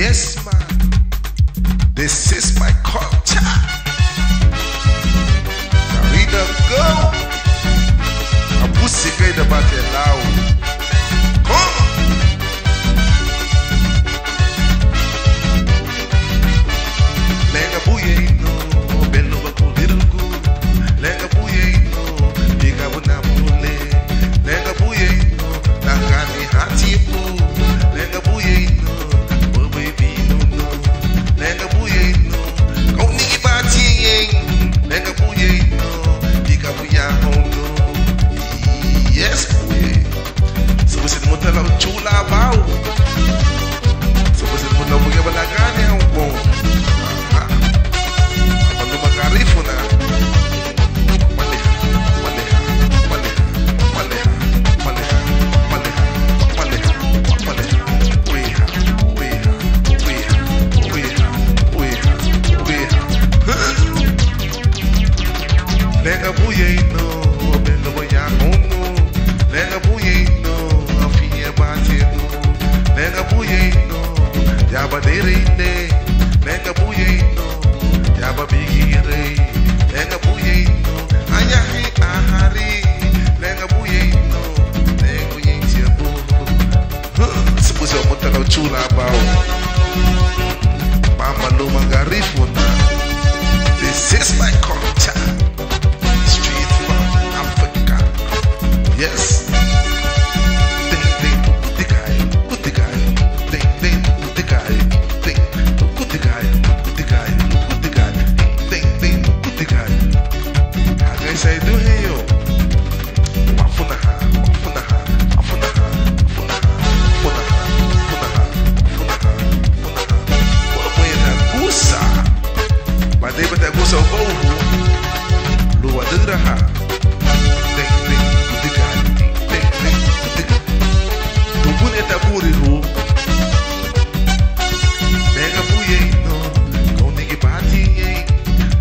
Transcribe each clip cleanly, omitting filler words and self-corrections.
Yes, man. This is my culture. Carina go. A pussy gay the bate loud. Come. Lenga buye no, bello bakuliruku. Lenga buye no, diga bunamule. Lenga buye no, nangani hatipu. Lenga buye no, baby no no. Lenga buye no, kau ni bati yeng. Lenga buye no, diga buya hono. Yes buye. So we said mutala chula bau. So we said mutala buye balagane ang bong. Garifuna Maleha Maleha Maleha Maleha Maleha Maleha Maleha Maleha Weha Weha Weha Weha Weha Weha Lenga buye no Belo boya hono Lenga buye no Afiya bate no Lenga buye no Yaba derinde Lenga buye no Yaba bigire Lenga buye no Ayahi ahari Lenga buye no Lenga buye tiabu Sepusi omotala chula bao Mama luma garifuna. This is my culture. Straight from Africa. Yes. Ding ding the guy, put the guy. Ding ding the guy, ding put the guy, put the guy, put the guy. Ding ding put the guy. How can I say do here? Wafunaha, wafunaha, wafunaha, wafunaha, wafunaha, wafunaha, wafunaha, wafunaha. Wafunaha gusa. Badai bata gusa bohu. Luar deraha. Ding ding put the guy, ding ding put the guy. Tubun eta buriru. Lenga buye no, kau niki bati ye.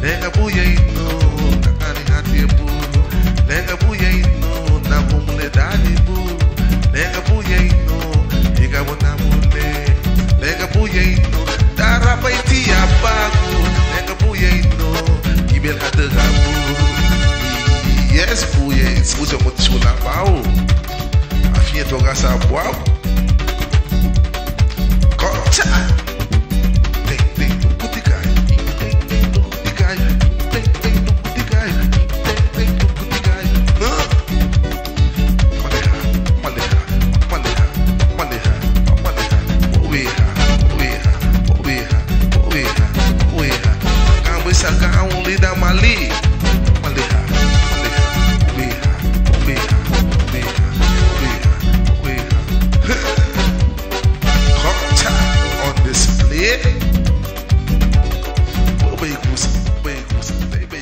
Lenga buye no, nakani hati bu. Lenga buye no, namumule dadi bu. Lenga buye no, ika wanamule. Lenga buye no, tarapai tia bagu. Lenga buye no, kibel hade gabu. Yes buye, sebuja mutchula bau. Afia toga sa buau. Kocha. Ding ding put the guy. Ding ding put the guy. Ding ding put the guy. Ding ding put the guy. Maleha, maleha, maleha, maleha, maleha. Weha, weha, weha, weha, weha. Kambe saka only da mali. Maleha, maleha, weha, weha, weha, weha, weha. Culture on display. Baby goose, baby goose, baby